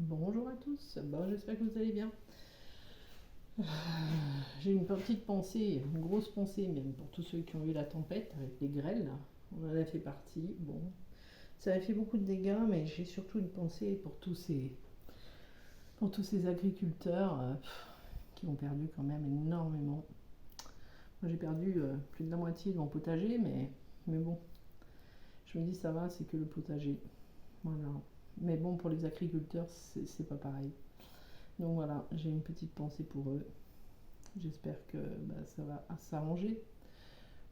Bonjour à tous, bon, j'espère que vous allez bien. J'ai une petite pensée, une grosse pensée même pour tous ceux qui ont eu la tempête avec les grêles. On en a fait partie. Bon, ça a fait beaucoup de dégâts, mais j'ai surtout une pensée pour tous ces agriculteurs qui ont perdu quand même énormément. Moi, j'ai perdu plus de la moitié de mon potager, mais bon, je me dis ça va, c'est que le potager. Voilà. Mais bon, pour les agriculteurs, c'est pas pareil. Donc voilà, j'ai une petite pensée pour eux. J'espère que ça va s'arranger.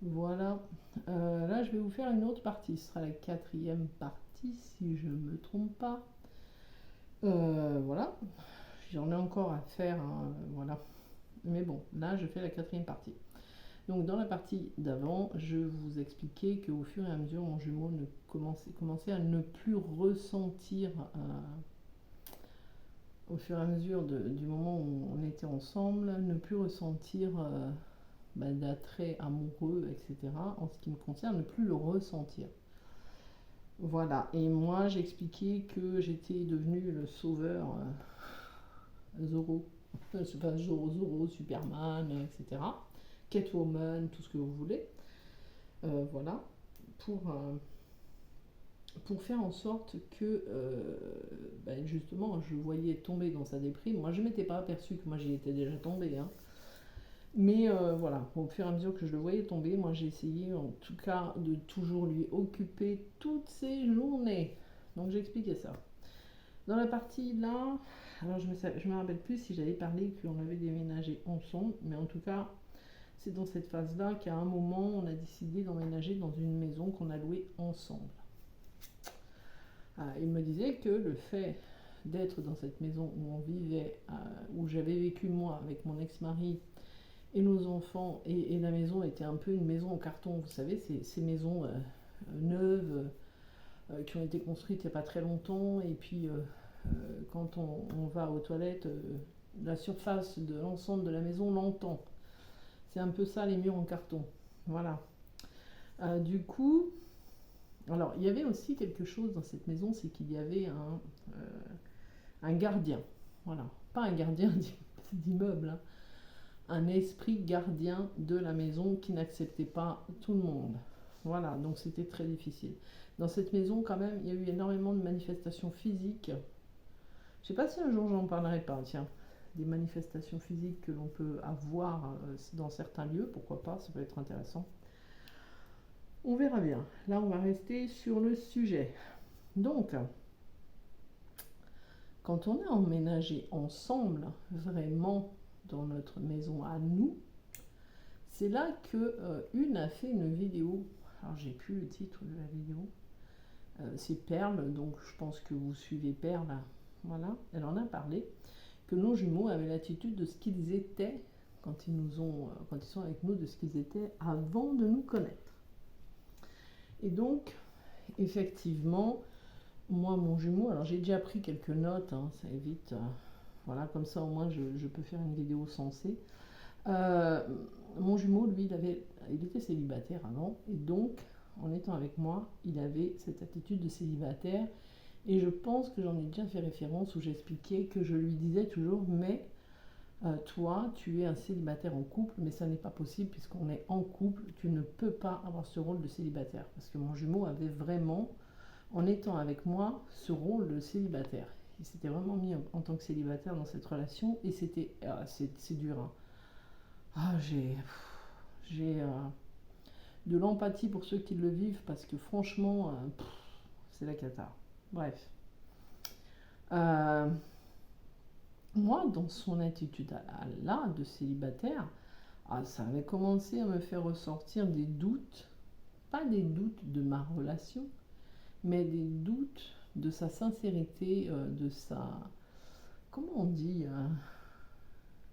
Voilà. Là, je vais vous faire une autre partie. Ce sera la quatrième partie, si je ne me trompe pas. Voilà. J'en ai encore à faire, hein, voilà. Mais bon, là, je fais la quatrième partie. Donc, dans la partie d'avant, je vous expliquais qu'au fur et à mesure, mon jumeau commençait à ne plus ressentir, au fur et à mesure du moment où on était ensemble, ne plus ressentir d'attrait amoureux, etc. En ce qui me concerne, ne plus le ressentir. Voilà, et moi j'expliquais que j'étais devenu le sauveur Zorro, enfin Zorro, Superman, etc. Catwoman, tout ce que vous voulez. Voilà, pour, euh, pour faire en sorte que justement je voyais tomber dans sa déprime. Moi je m'étais pas aperçu que moi j'y étais déjà tombé, hein. Mais voilà, au fur et à mesure que je le voyais tomber, moi j'ai essayé en tout cas de toujours lui occuper toutes ses journées. Donc j'expliquais ça. Dans la partie là, alors je me rappelle plus si j'avais parlé qu'on avait déménagé ensemble, mais en tout cas, c'est dans cette phase-là qu'à un moment, on a décidé d'emménager dans une maison qu'on a louée ensemble. Il me disait que le fait d'être dans cette maison où on vivait, où j'avais vécu moi avec mon ex-mari et nos enfants, et la maison était un peu une maison en carton, vous savez, ces maisons neuves qui ont été construites il n'y a pas très longtemps, et puis quand on va aux toilettes, la surface de l'ensemble de la maison l'entend. C'est un peu ça les murs en carton. Voilà. Du coup, alors il y avait aussi quelque chose dans cette maison, c'est qu'il y avait un gardien. Voilà. Pas un gardien d'immeuble, hein. Un esprit gardien de la maison qui n'acceptait pas tout le monde. Voilà, donc c'était très difficile. Dans cette maison, quand même, il y a eu énormément de manifestations physiques. Je sais pas si un jour j'en parlerai pas, tiens. Des manifestations physiques que l'on peut avoir dans certains lieux, pourquoi pas, ça peut être intéressant. On verra bien. Là, on va rester sur le sujet. Donc, quand on a emménagé ensemble, vraiment dans notre maison à nous, c'est là que une a fait une vidéo. Alors, j'ai plus le titre de la vidéo. C'est Perle, donc je pense que vous suivez Perle. Voilà, elle en a parlé. Que nos jumeaux avaient l'attitude de ce qu'ils étaient quand quand ils sont avec nous, de ce qu'ils étaient avant de nous connaître. Et donc, effectivement, moi, mon jumeau, alors j'ai déjà pris quelques notes, hein, ça évite, voilà, comme ça au moins je peux faire une vidéo sensée. Euh, Mon jumeau, lui, il était célibataire avant, et donc, en étant avec moi, il avait cette attitude de célibataire. Et je pense que j'en ai déjà fait référence où j'expliquais que je lui disais toujours, mais toi, tu es un célibataire en couple, mais ça n'est pas possible puisqu'on est en couple, tu ne peux pas avoir ce rôle de célibataire. Parce que mon jumeau avait vraiment, en étant avec moi, ce rôle de célibataire. Il s'était vraiment mis en tant que célibataire dans cette relation et c'est dur, hein. Ah, j'ai de l'empathie pour ceux qui le vivent parce que franchement, c'est la cata. Bref. Euh, Moi, dans son attitude là de célibataire, ça avait commencé à me faire ressortir des doutes, pas des doutes de ma relation, mais des doutes de sa sincérité, de sa, comment on dit,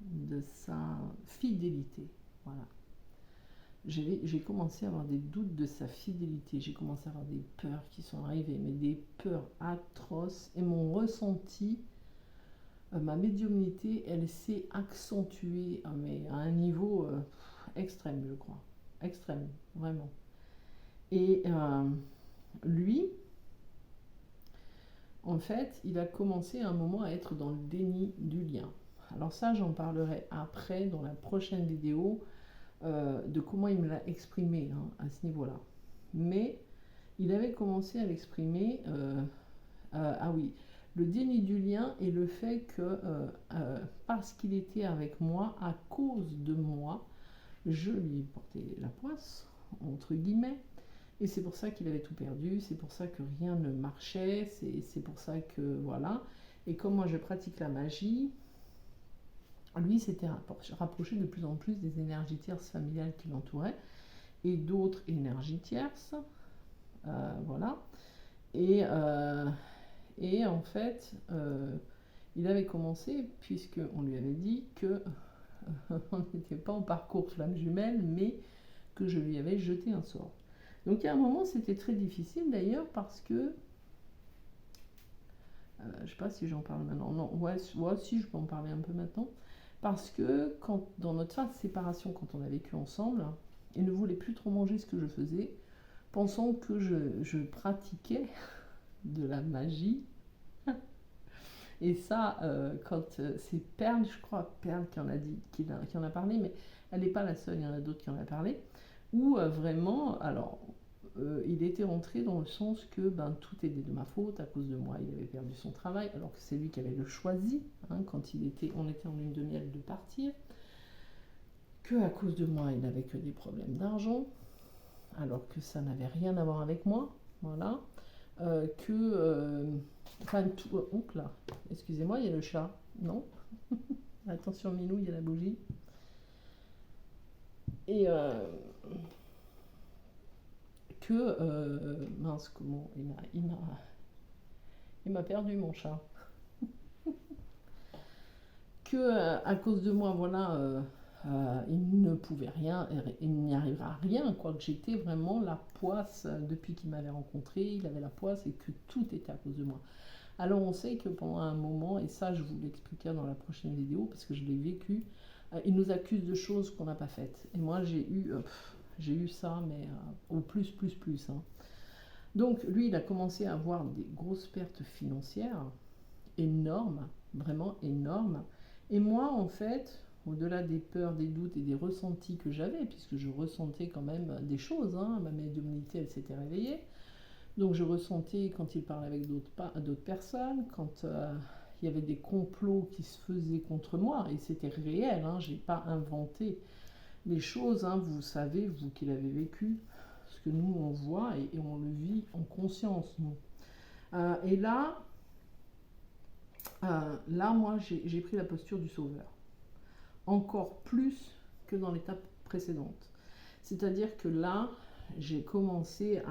de sa fidélité. Voilà. J'ai commencé à avoir des doutes de sa fidélité, j'ai commencé à avoir des peurs qui sont arrivées, mais des peurs atroces, et mon ressenti, ma médiumnité, elle s'est accentuée mais à un niveau extrême, je crois. Extrême, vraiment. Et lui, en fait, il a commencé à un moment à être dans le déni du lien. Alors ça, j'en parlerai après dans la prochaine vidéo de comment il me l'a exprimé hein, à ce niveau-là. Mais il avait commencé à l'exprimer, ah oui, le déni du lien et le fait que parce qu'il était avec moi, à cause de moi, je lui portais la poisse, entre guillemets, et c'est pour ça qu'il avait tout perdu, c'est pour ça que rien ne marchait, c'est pour ça que voilà. Et comme moi je pratique la magie, lui s'était rapproché de plus en plus des énergies tierces familiales qui l'entouraient et d'autres énergies tierces, voilà. Et en fait, il avait commencé, puisqu'on lui avait dit que on n'était pas en parcours flamme jumelle, mais que je lui avais jeté un sort. Donc il y a un moment, c'était très difficile d'ailleurs, parce que je ne sais pas si j'en parle maintenant. Non, ouais, si je peux en parler un peu maintenant. Parce que dans notre phase de séparation, quand on a vécu ensemble, il ne voulait plus trop manger ce que je faisais, pensant que je pratiquais de la magie. Et ça, c'est Perle, je crois, Perle qui en a dit, qui en a parlé, mais elle n'est pas la seule, il y en a d'autres qui en ont parlé, où vraiment, alors, il était rentré dans le sens que tout était de ma faute, à cause de moi, il avait perdu son travail, alors que c'est lui qui avait le choisi, hein, quand on était en lune de miel de partir, que à cause de moi, il n'avait que des problèmes d'argent, alors que ça n'avait rien à voir avec moi, voilà, enfin, oups là, excusez-moi, il y a le chat, non attention Minou, il y a la bougie, et mince, comment il m'a perdu mon chat, que à cause de moi, voilà, il ne pouvait rien, il n'y arrivera rien, quoi, que j'étais vraiment la poisse depuis qu'il m'avait rencontré, il avait la poisse et que tout était à cause de moi. Alors on sait que pendant un moment, et ça je vous l'expliquerai dans la prochaine vidéo parce que je l'ai vécu, il nous accuse de choses qu'on n'a pas faites. Et moi j'ai eu ça, mais au plus. Hein. Donc lui, il a commencé à avoir des grosses pertes financières, énormes, vraiment énormes. Et moi, en fait, au-delà des peurs, des doutes et des ressentis que j'avais, puisque je ressentais quand même des choses, hein, ma médiumnité, elle s'était réveillée. Donc je ressentais quand il parlait avec d'autres personnes, quand il y avait des complots qui se faisaient contre moi, et c'était réel, hein, j'ai pas inventé les choses, hein, vous savez, vous qui l'avez vécu, ce que nous on voit et on le vit en conscience, nous. Et là, moi j'ai pris la posture du sauveur, encore plus que dans l'étape précédente. C'est-à-dire que là, j'ai commencé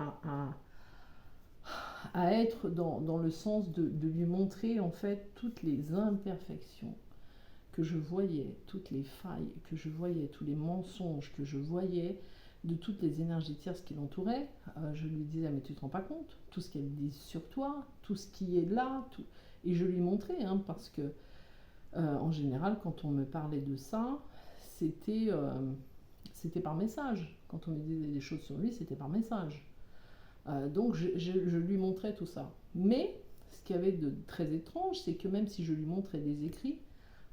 à être dans le sens de lui montrer en fait toutes les imperfections que je voyais, toutes les failles que je voyais, tous les mensonges que je voyais de toutes les énergies tierces qui l'entouraient. Je lui disais, mais tu te rends pas compte, tout ce qu'elles disent sur toi, tout ce qui est là, tout. Et je lui montrais, hein, parce que en général, quand on me parlait de ça, c'était par message. Quand on me disait des choses sur lui, c'était par message. Donc je lui montrais tout ça. Mais ce qu'il y avait de très étrange, c'est que même si je lui montrais des écrits,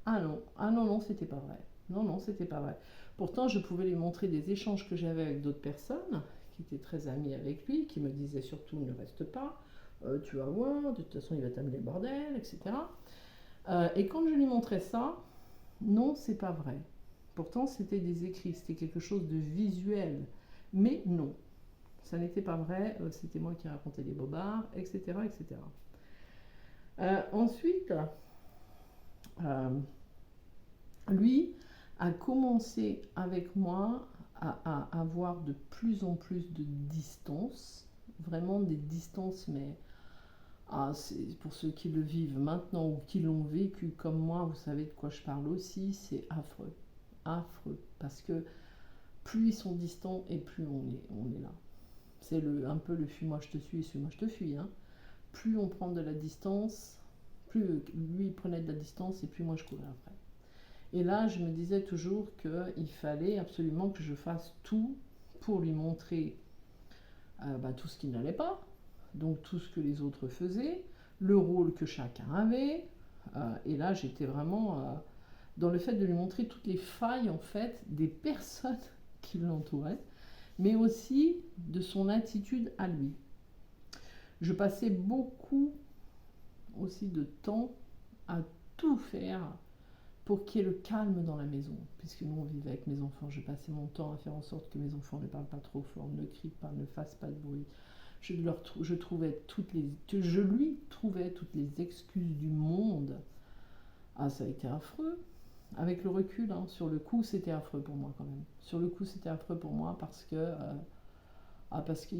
non, c'était pas vrai. Non, c'était pas vrai. Pourtant, je pouvais lui montrer des échanges que j'avais avec d'autres personnes, qui étaient très amies avec lui, qui me disaient surtout ne reste pas, tu vas voir, de toute façon il va t'amener le bordel, etc. Et quand je lui montrais ça, non, c'est pas vrai. Pourtant, c'était des écrits, c'était quelque chose de visuel. Mais non, ça n'était pas vrai, c'était moi qui racontais des bobards, etc. etc. Ensuite, lui a commencé avec moi à avoir de plus en plus de distance, vraiment des distances, mais c'est pour ceux qui le vivent maintenant ou qui l'ont vécu comme moi, vous savez de quoi je parle aussi, c'est affreux, parce que plus ils sont distants et plus on est là. C'est un peu le fuis-moi je te suis, suis-moi je te fuis. Hein. Plus on prend de la distance, plus lui il prenait de la distance et plus moi je courais après. Et là, je me disais toujours qu'il fallait absolument que je fasse tout pour lui montrer tout ce qui n'allait pas, donc tout ce que les autres faisaient, le rôle que chacun avait. Et là, j'étais vraiment dans le fait de lui montrer toutes les failles, en fait, des personnes qui l'entouraient, mais aussi de son attitude à lui. Je passais beaucoup aussi de temps à tout faire pour qu'il y ait le calme dans la maison, puisque nous on vivait avec mes enfants. Je passais mon temps à faire en sorte que mes enfants ne parlent pas trop fort, ne crient pas, ne fassent pas de bruit. Je lui trouvais toutes les excuses du monde. Ah, ça a été affreux. Avec le recul, hein, sur le coup, c'était affreux pour moi quand même. Sur le coup, c'était affreux pour moi parce qu'il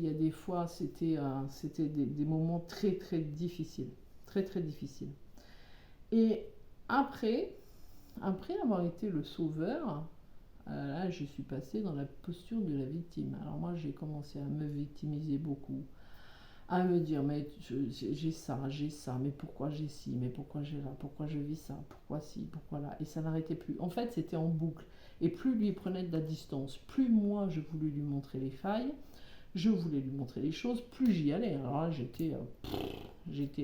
y a des fois, c'était des moments très très difficiles, très très difficiles. Et après avoir été le sauveur, là, je suis passée dans la posture de la victime. Alors moi, j'ai commencé à me victimiser beaucoup, à me dire, mais j'ai ça, mais pourquoi j'ai ci, mais pourquoi j'ai là, pourquoi je vis ça, pourquoi ci, pourquoi là, et ça n'arrêtait plus. En fait, c'était en boucle. Et plus lui prenait de la distance, plus moi, je voulais lui montrer les failles, je voulais lui montrer les choses, plus j'y allais. Alors là, j'étais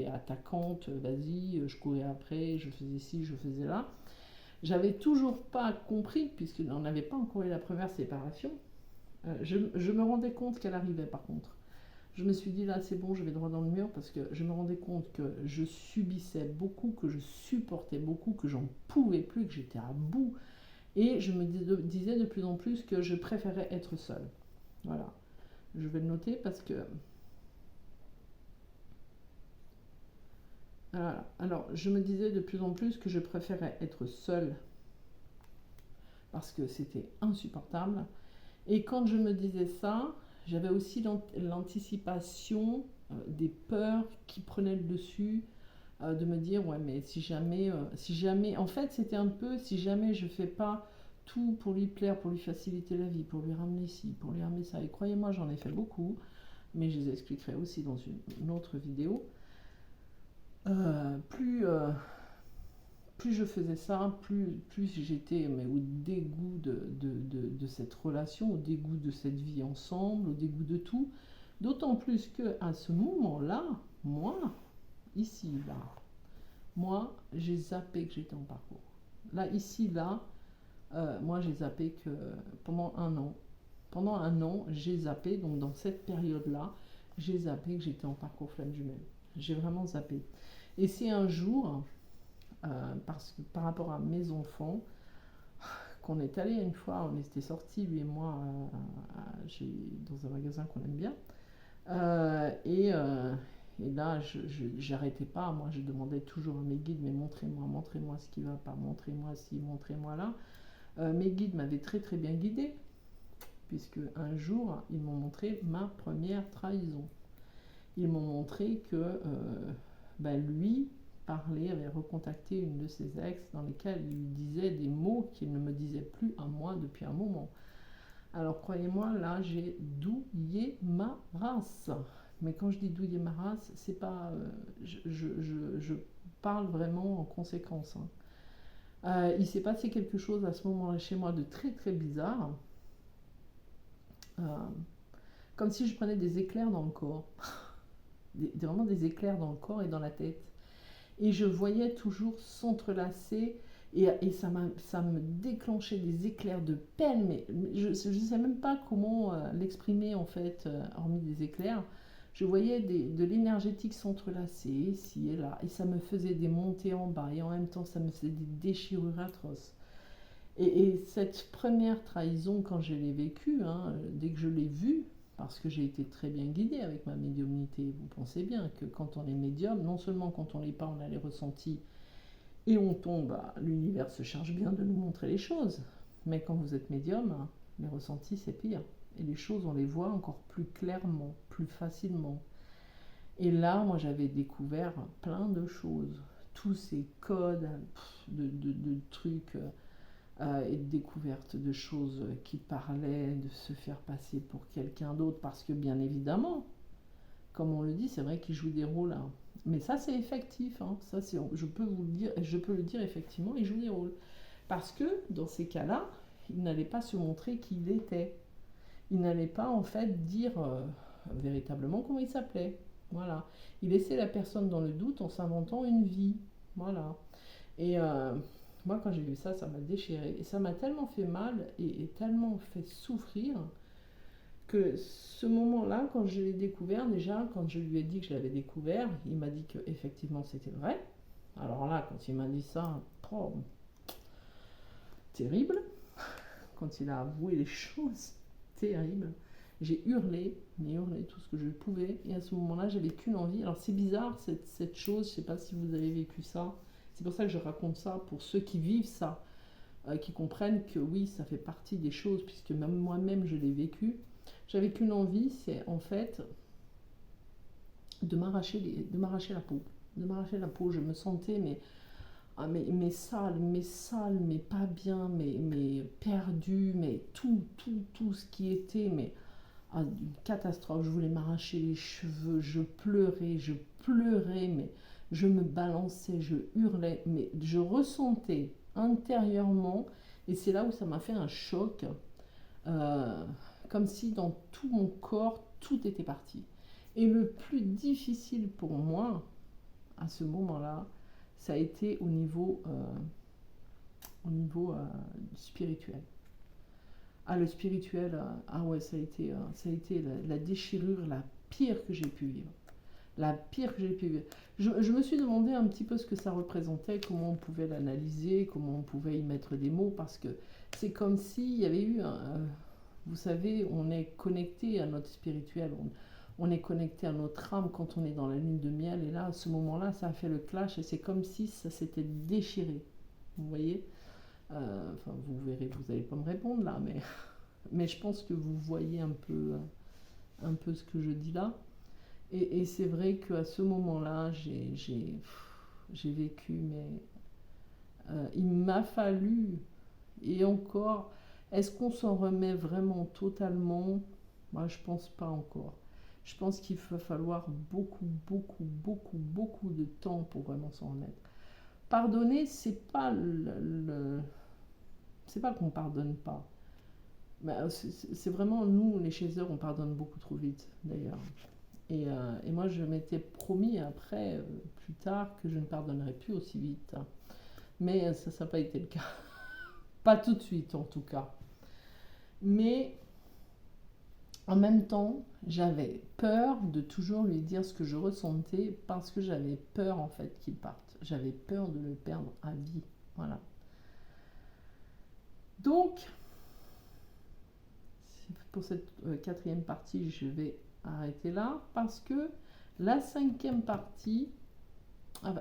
attaquante, vas-y, je courais après, je faisais ci, je faisais là. J'avais toujours pas compris, puisqu'on n'avait pas encore eu la première séparation. Je me rendais compte qu'elle arrivait par contre. Je me suis dit là c'est bon, je vais droit dans le mur, parce que je me rendais compte que je subissais beaucoup, que je supportais beaucoup, que j'en pouvais plus, que j'étais à bout. Et je me disais de plus en plus que je préférais être seule. Voilà. Je vais le noter parce que... Voilà. Alors, je me disais de plus en plus que je préférais être seule parce que c'était insupportable. Et quand je me disais ça, j'avais aussi l'anticipation des peurs qui prenaient le dessus, de me dire, ouais, mais si jamais, en fait, c'était un peu, si jamais je fais pas tout pour lui plaire, pour lui faciliter la vie, pour lui ramener ci, pour lui ramener ça, et croyez-moi, j'en ai fait beaucoup, mais je les expliquerai aussi dans une autre vidéo. Plus je faisais ça, plus j'étais au dégoût de cette relation, au dégoût de cette vie ensemble, au dégoût de tout. D'autant plus qu'à ce moment-là, moi, ici, là, moi, j'ai zappé que j'étais en parcours. Là, ici, là, moi, j'ai zappé que pendant un an. Pendant un an, j'ai zappé, donc dans cette période-là, j'ai zappé que j'étais en parcours flamme jumelle. J'ai vraiment zappé. Et c'est un jour, parce que par rapport à mes enfants, qu'on est allé une fois, on était sortis, lui et moi, dans un magasin qu'on aime bien. Et là, j'arrêtais pas. Moi, je demandais toujours à mes guides, mais montrez-moi ce qui va pas, montrez-moi ci, montrez-moi là. Mes guides m'avaient très très bien guidée, puisque un jour, ils m'ont montré ma première trahison. Ils m'ont montré que lui avait recontacté une de ses ex dans lesquelles il lui disait des mots qu'il ne me disait plus à moi depuis un moment. Alors croyez-moi, là j'ai douillé ma race. Mais quand je dis douiller ma race, c'est pas, je parle vraiment en conséquence. Il s'est passé quelque chose à ce moment-là chez moi de très très bizarre. Comme si je prenais des éclairs dans le corps. Vraiment des éclairs dans le corps et dans la tête. Et je voyais toujours s'entrelacer et ça me déclenchait des éclairs de peine, mais je ne sais même pas comment l'exprimer en fait, hormis des éclairs. Je voyais de l'énergétique s'entrelacer ici et là, et ça me faisait des montées en bas, et en même temps ça me faisait des déchirures atroces. Et cette première trahison, quand je l'ai vécue, dès que je l'ai vue, parce que j'ai été très bien guidée avec ma médiumnité. Vous pensez bien que quand on est médium, non seulement quand on l'est pas, on a les ressentis et on tombe, l'univers se charge bien de nous montrer les choses. Mais quand vous êtes médium, les ressentis c'est pire. Et les choses, on les voit encore plus clairement, plus facilement. Et là, moi j'avais découvert plein de choses. Tous ces codes de trucs... et de découverte de choses qui parlaient de se faire passer pour quelqu'un d'autre, parce que bien évidemment, comme on le dit, c'est vrai qu'il joue des rôles, mais ça c'est effectif, ça je peux vous le dire, je peux le dire effectivement, il joue des rôles, parce que dans ces cas-là, il n'allait pas se montrer qui il était, il n'allait pas en fait dire véritablement comment il s'appelait, Voilà. Il laissait la personne dans le doute en s'inventant une vie. Voilà. Et moi, quand j'ai vu ça, ça m'a déchiré. Et ça m'a tellement fait mal et tellement fait souffrir que ce moment-là, quand je l'ai découvert, déjà, quand je lui ai dit que je l'avais découvert, il m'a dit qu'effectivement c'était vrai. Alors là, quand il m'a dit ça, oh, terrible. Quand il a avoué les choses, terrible. J'ai hurlé, mais hurlé tout ce que je pouvais. Et à ce moment-là, j'avais qu'une envie. Alors c'est bizarre cette chose, je ne sais pas si vous avez vécu ça. C'est pour ça que je raconte ça, pour ceux qui vivent ça, qui comprennent que oui, ça fait partie des choses, puisque même moi-même je l'ai vécu. J'avais qu'une envie, c'est en fait de m'arracher la peau. De m'arracher la peau. Je me sentais mais sale, mais pas bien, mais perdu, mais tout ce qui était, mais une catastrophe. Je voulais m'arracher les cheveux, je pleurais, mais je me balançais, je hurlais, mais je ressentais intérieurement, et c'est là où ça m'a fait un choc, euh, comme si dans tout mon corps, tout était parti. Et le plus difficile pour moi, à ce moment-là, ça a été au niveau spirituel. Ah, le spirituel, ah ouais, ça a été la déchirure la pire que j'ai pu vivre. La pire que j'ai pu vivre. Je me suis demandé un petit peu ce que ça représentait, comment on pouvait l'analyser, comment on pouvait y mettre des mots, parce que c'est comme s'il y avait eu vous savez, on est connecté à notre spirituel, on est connecté à notre âme quand on est dans la lune de miel, et là, à ce moment-là, ça a fait le clash, et c'est comme si ça s'était déchiré. Vous voyez. Enfin, vous verrez, vous n'allez pas me répondre là, mais je pense que vous voyez un peu ce que je dis là. Et c'est vrai qu'à ce moment-là, j'ai vécu, mais il m'a fallu, et encore, est-ce qu'on s'en remet vraiment totalement? Moi, je pense pas encore. Je pense qu'il va falloir beaucoup de temps pour vraiment s'en remettre. Pardonner, c'est pas qu'on pardonne pas. C'est vraiment nous, les chasseurs, on pardonne beaucoup trop vite d'ailleurs. Et moi, je m'étais promis après, plus tard, que je ne pardonnerais plus aussi vite. Mais ça n'a pas été le cas. Pas tout de suite, en tout cas. Mais en même temps, j'avais peur de toujours lui dire ce que je ressentais parce que j'avais peur, en fait, qu'il parte. J'avais peur de le perdre à vie. Voilà. Donc, pour cette quatrième partie, je vais arrêter là parce que la cinquième partie,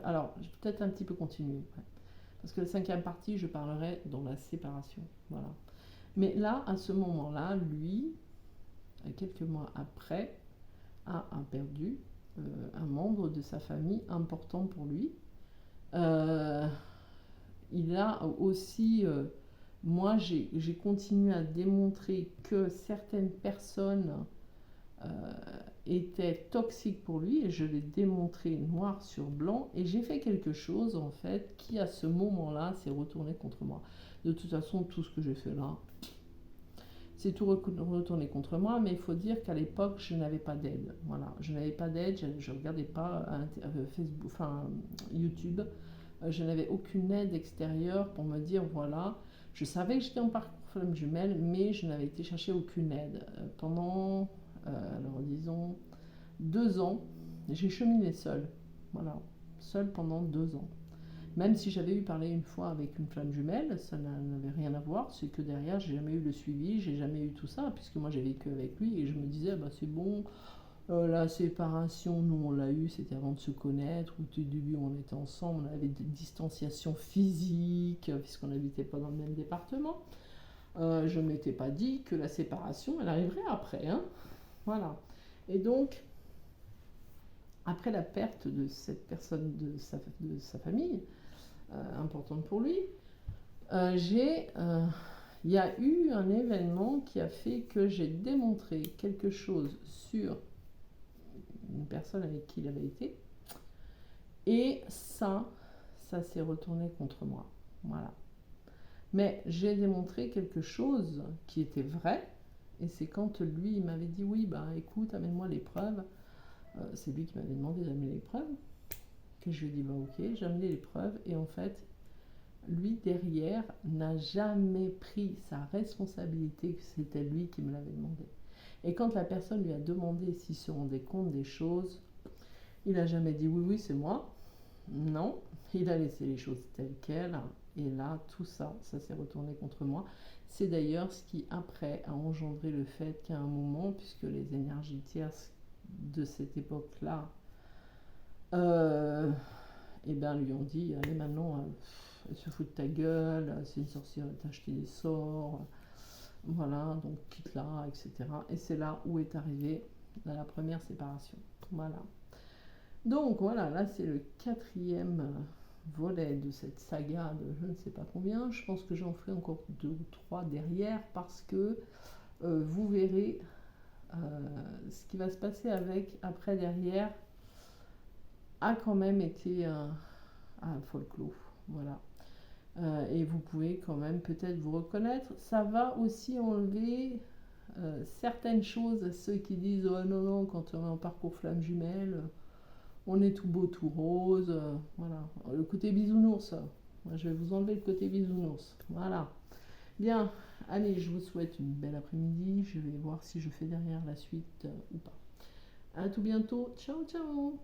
alors je vais peut-être un petit peu continuer, parce que la cinquième partie, je parlerai dans la séparation, voilà. Mais là, à ce moment-là, lui, quelques mois après, a perdu un membre de sa famille important pour lui. Il a aussi moi, j'ai continué à démontrer que certaines personnes étaient toxiques pour lui, et je l'ai démontré noir sur blanc, et j'ai fait quelque chose en fait qui à ce moment-là s'est retourné contre moi. De toute façon, tout ce que j'ai fait là, c'est tout retourné contre moi, mais il faut dire qu'à l'époque, je n'avais pas d'aide. Voilà, je n'avais pas d'aide, je ne regardais pas Facebook, enfin YouTube, je n'avais aucune aide extérieure pour me dire voilà. Je savais que j'étais en parcours flamme jumelle, mais je n'avais été chercher aucune aide. Pendant, alors disons, 2 ans, j'ai cheminé seule. Voilà, seule pendant 2 ans. Même si j'avais eu parlé une fois avec une flamme jumelle, ça n'avait rien à voir. C'est que derrière, j'ai jamais eu le suivi, j'ai jamais eu tout ça, puisque moi j'ai vécu avec lui et je me disais, bah c'est bon. La séparation, nous on l'a eu, c'était avant de se connaître. Au tout début, on était ensemble, on avait des distanciations physiques, puisqu'on n'habitait pas dans le même département. Je ne m'étais pas dit que la séparation, elle arriverait après. Hein, voilà. Et donc, après la perte de cette personne de sa famille, importante pour lui, il y a eu un événement qui a fait que j'ai démontré quelque chose sur une personne avec qui il avait été, et ça s'est retourné contre moi. Voilà. Mais j'ai démontré quelque chose qui était vrai, et c'est quand lui il m'avait dit oui, bah écoute, amène-moi les preuves. C'est lui qui m'avait demandé d'amener les preuves. Que je lui ai dit, bah ok, j'ai amené les preuves. Et en fait, lui derrière n'a jamais pris sa responsabilité que c'était lui qui me l'avait demandé. Et quand la personne lui a demandé s'il se rendait compte des choses, il n'a jamais dit oui, oui, c'est moi. Non, il a laissé les choses telles quelles. Et là, tout ça, ça s'est retourné contre moi. C'est d'ailleurs ce qui, après, a engendré le fait qu'à un moment, puisque les énergies tierces de cette époque-là, et bien lui ont dit, allez maintenant, elle se fout de ta gueule, c'est une sorcière, elle t'a acheté des sorts, voilà, donc quitte-la, etc. Et c'est là où est arrivée la première séparation. Voilà. Donc voilà, là c'est le 4e volet de cette saga de je ne sais pas combien. Je pense que j'en ferai encore 2 ou 3 derrière parce que vous verrez ce qui va se passer avec après derrière a quand même été un folklore. Voilà. Et vous pouvez quand même peut-être vous reconnaître. Ça va aussi enlever certaines choses à ceux qui disent oh non, non, quand on est en parcours flamme jumelle, on est tout beau, tout rose. Voilà. Le côté bisounours. Moi, je vais vous enlever le côté bisounours. Voilà. Bien. Allez, je vous souhaite une belle après-midi. Je vais voir si je fais derrière la suite ou pas. À tout bientôt. Ciao, ciao.